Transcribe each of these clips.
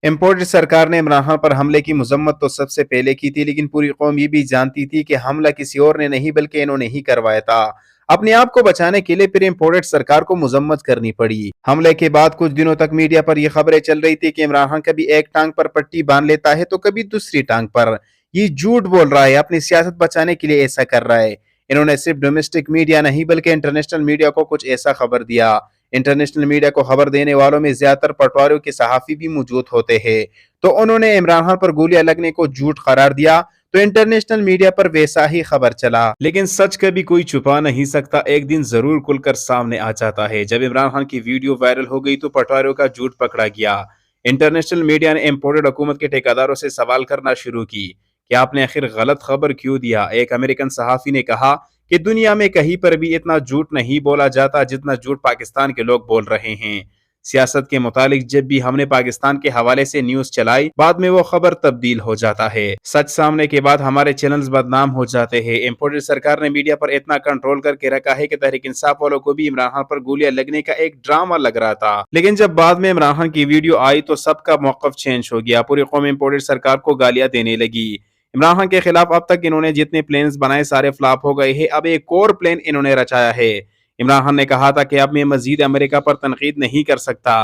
Imported سرکار نے عمران خان پر حملے کی مذمت تو سب سے پہلے کی تھی، لیکن پوری قوم یہ بھی جانتی تھی کہ حملہ کسی اور نے نہیں بلکہ انہوں نے ہی کروایا تھا۔ اپنے آپ کو بچانے کے لیے پھر امپورٹڈ سرکار کو مذمت کرنی پڑی۔ حملے کے بعد کچھ دنوں تک میڈیا پر یہ خبریں چل رہی تھی کہ عمران خان کبھی ایک ٹانگ پر پٹی باندھ لیتا ہے تو کبھی دوسری ٹانگ پر۔ یہ جھوٹ بول رہا ہے، اپنی سیاست بچانے کے لیے ایسا کر رہا ہے۔ انہوں نے صرف ڈومیسٹک میڈیا نہیں بلکہ انٹرنیشنل میڈیا کو کچھ ایسا خبر دیا۔ انٹرنیشنل میڈیا کو خبر دینے والوں میں زیادہ تر پٹواروں کے صحافی بھی موجود ہوتے ہیں، تو انہوں نے عمران خان پر گولیاں لگنے کو جھوٹ قرار دیا تو انٹرنیشنل میڈیا پر ویسا ہی خبر چلا۔ لیکن سچ کبھی کوئی چھپا نہیں سکتا، ایک دن ضرور کھل کر سامنے آ جاتا ہے۔ جب عمران خان کی ویڈیو وائرل ہو گئی تو پٹواروں کا جھوٹ پکڑا گیا۔ انٹرنیشنل میڈیا نے امپورٹڈ حکومت کے ٹھیکیداروں سے سوال کرنا شروع کی کہ آپ نے آخر غلط خبر کیوں دیا۔ ایک امریکن صحافی نے کہا کہ دنیا میں کہیں پر بھی اتنا جھوٹ نہیں بولا جاتا جتنا جھوٹ پاکستان کے لوگ بول رہے ہیں۔ سیاست کے متعلق جب بھی ہم نے پاکستان کے حوالے سے نیوز چلائی، بعد میں وہ خبر تبدیل ہو جاتا ہے۔ سچ سامنے کے بعد ہمارے چینلز بدنام ہو جاتے ہیں۔ امپورٹڈ سرکار نے میڈیا پر اتنا کنٹرول کر کے رکھا ہے کہ تحریک انصاف والوں کو بھی عمران خان پر گولیاں لگنے کا ایک ڈرامہ لگ رہا تھا، لیکن جب بعد میں عمران خان کی ویڈیو آئی تو سب کا موقف چینج ہو گیا۔ پوری قوم امپورٹڈ سرکار کو گالیاں دینے لگی۔ عمران خان کے خلاف اب تک انہوں نے جتنے پلانز بنائے سارے فلاپ ہو گئے ہیں، اب ایک اور پلان انہوں نے رچایا ہے۔ عمران خان نے کہا تھا کہ اب میں مزید امریکہ پر تنقید نہیں کر سکتا،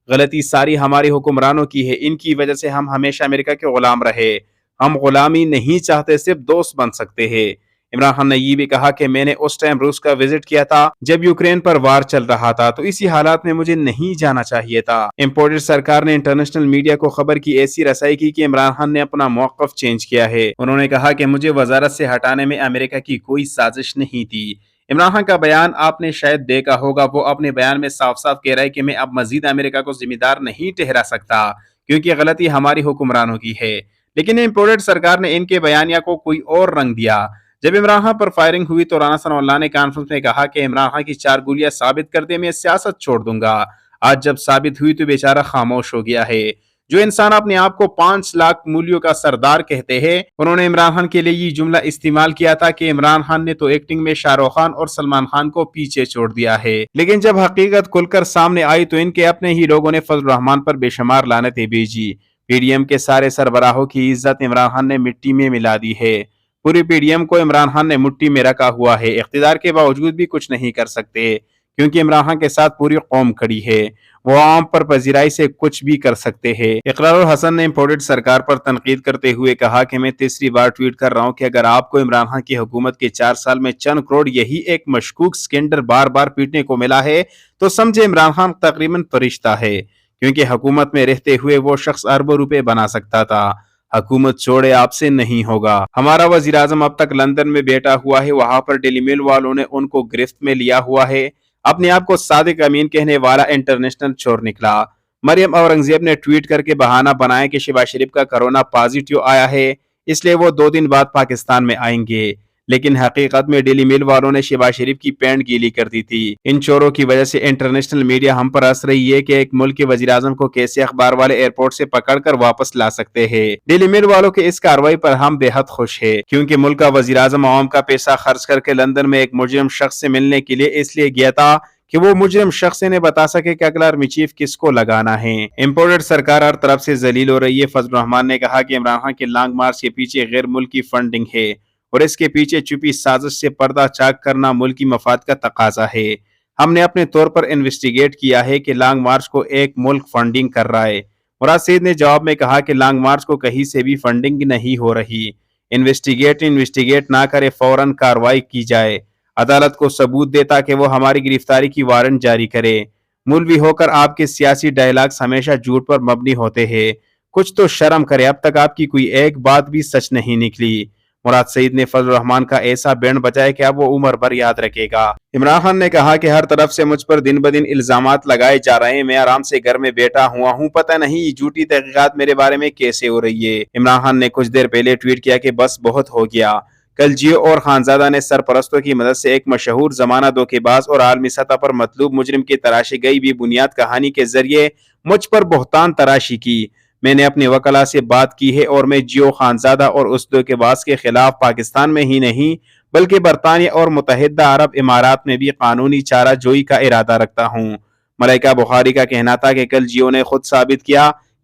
غلطی ساری ہماری حکمرانوں کی ہے، ان کی وجہ سے ہم ہمیشہ امریکہ کے غلام رہے، ہم غلامی نہیں چاہتے، صرف دوست بن سکتے ہیں۔ عمران خان نے یہ بھی کہا کہ میں نے اس ٹائم روس کا وزٹ کیا تھا جب یوکرین پر وار چل رہا تھا، تو اسی حالات میں مجھے نہیں جانا چاہیے تھا۔ امپورٹڈ سرکار نے انٹرنیشنل میڈیا کو خبر کی ایسی رسائی کی کہ عمران خان نے اپنا موقف چینج کیا ہے۔ انہوں نے کہا کہ مجھے وزارت سے ہٹانے میں امریکہ کی کوئی سازش نہیں تھی۔ عمران خان کا بیان آپ نے شاید دیکھا ہوگا، وہ اپنے بیان میں صاف صاف کہہ رہا ہے کہ میں اب مزید امریکہ کو ذمہ دار نہیں ٹھہرا سکتا کیونکہ غلطی ہماری حکمرانوں کی ہے، لیکن امپورٹڈ سرکار نے ان کے بیانیہ کو کوئی اور رنگ دیا۔ جب عمران خان پر فائرنگ ہوئی تو رانا ثناء اللہ نے کانفرنس میں کہا کہ عمران خان کی 4 گولیاں ثابت کر دے میں سیاست چھوڑ دوں گا۔ آج جب ثابت ہوئی تو بیچارہ خاموش ہو گیا ہے۔ جو انسان اپنے آپ کو 5 لاکھ مولیوں کا سردار کہتے ہیں، انہوں نے عمران خان کے لیے یہ جملہ استعمال کیا تھا کہ عمران خان نے تو ایکٹنگ میں شاہ رخ خان اور سلمان خان کو پیچھے چھوڑ دیا ہے، لیکن جب حقیقت کھل کر سامنے آئی تو ان کے اپنے ہی لوگوں نے فضل الرحمان پر بے شمار لعنتیں بھیجی۔ پی ڈی ایم کے سارے سربراہوں کی عزت عمران خان نے مٹی میں ملا دی ہے۔ پوری پی ڈی ایم کو عمران خان نے مٹی میں رکھا ہوا ہے، اقتدار کے باوجود بھی کچھ نہیں کر سکتے کیونکہ عمران خان کے ساتھ پوری قوم کھڑی ہے، وہ عوام پر پذیرائی سے کچھ بھی کر سکتے ہیں۔ اقرار الحسن نے امپورٹڈ سرکار پر تنقید کرتے ہوئے کہا کہ میں تیسری بار ٹویٹ کر رہا ہوں کہ اگر آپ کو عمران خان کی حکومت کے 4 سال میں چند کروڑ یہی ایک مشکوک سکینڈر بار بار پیٹنے کو ملا ہے تو سمجھے عمران خان تقریباً فرشتہ ہے، کیونکہ حکومت میں رہتے ہوئے وہ شخص اربوں روپے بنا سکتا تھا۔ حکومت چھوڑے آپ سے نہیں ہوگا۔ ہمارا وزیر اعظم اب تک لندن میں بیٹھا ہوا ہے، وہاں پر ڈیلی میل والوں نے ان کو گرفت میں لیا ہوا ہے۔ اپنے آپ کو صادق امین کہنے والا انٹرنیشنل چور نکلا۔ مریم اورنگزیب نے ٹویٹ کر کے بہانہ بنایا کہ شہباز شریف کا کرونا پازیٹیو آیا ہے، اس لیے وہ 2 دن بعد پاکستان میں آئیں گے، لیکن حقیقت میں ڈیلی میل والوں نے شہباز شریف کی پینٹ گیلی کر دی تھی۔ ان چوروں کی وجہ سے انٹرنیشنل میڈیا ہم پر ہنس رہی ہے کہ ایک ملک کے وزیر اعظم کو کیسے اخبار والے ایئرپورٹ سے پکڑ کر واپس لا سکتے ہیں۔ ڈیلی میل والوں کے اس کارروائی پر ہم بے حد خوش ہیں، کیونکہ ملک کا وزیر اعظم عوام کا پیسہ خرچ کر کے لندن میں ایک مجرم شخص سے ملنے کے لیے اس لیے گیا تھا کہ وہ مجرم شخص نے بتا سکے کہ اگلا آرمی چیف کس کو لگانا ہے۔ امپورٹڈ سرکار ہر طرف سے ذلیل ہو رہی ہے۔ فضل الرحمان نے کہا کہ عمران خان کے لانگ مارچ کے پیچھے غیر ملکی فنڈنگ ہے اور اس کے پیچھے چھپی سازش سے پردہ چاک کرنا ملکی مفاد کا تقاضا ہے۔ ہم نے اپنے طور پر انویسٹیگیٹ کیا ہے کہ لانگ مارچ کو ایک ملک فنڈنگ کر رہا ہے۔ مراد سعید نے جواب میں کہا کہ لانگ مارچ کو کہیں سے بھی فنڈنگ نہیں ہو رہی۔ انویسٹیگیٹ نہ کرے، فوراً کارروائی کی جائے، عدالت کو ثبوت دے تاکہ وہ ہماری گرفتاری کی وارنٹ جاری کرے۔ مولوی ہو کر آپ کے سیاسی ڈائلاگز ہمیشہ جھوٹ پر مبنی ہوتے ہیں، کچھ تو شرم کرے، اب تک آپ کی کوئی ایک بات بھی سچ نہیں نکلی۔ مراد سعید نے فضل الرحمان کا ایسا بینڈ بجایا کہ اب وہ عمر بھر یاد رکھے گا۔ عمران خان نے کہا کہ ہر طرف سے مجھ پر دن بدن الزامات لگائے جا رہے ہیں، میں آرام سے گھر میں بیٹھا ہوا ہوں، پتہ نہیں یہ جھوٹی تحقیقات میرے بارے میں کیسے ہو رہی ہے۔ عمران خان نے کچھ دیر پہلے ٹویٹ کیا کہ بس بہت ہو گیا۔ کل جیو اور خانزادہ نے سرپرستوں کی مدد سے ایک مشہور زمانہ دھوکے باز اور عالمی سطح پر مطلوب مجرم کی تراشی گئی بھی بنیاد کہانی کے ذریعے مجھ پر بہتان تراشی کی۔ میں نے اپنے وکلاء سے بات کی ہے اور میں جیو خانزادہ اور اس دھوکے باز کے خلاف پاکستان میں ہی نہیں بلکہ برطانیہ اور متحدہ عرب امارات میں بھی قانونی چارہ جوئی کا ارادہ رکھتا ہوں۔ ملائکہ بخاری کا کہنا تھا کہ کل جیو نے خود ثابت کیا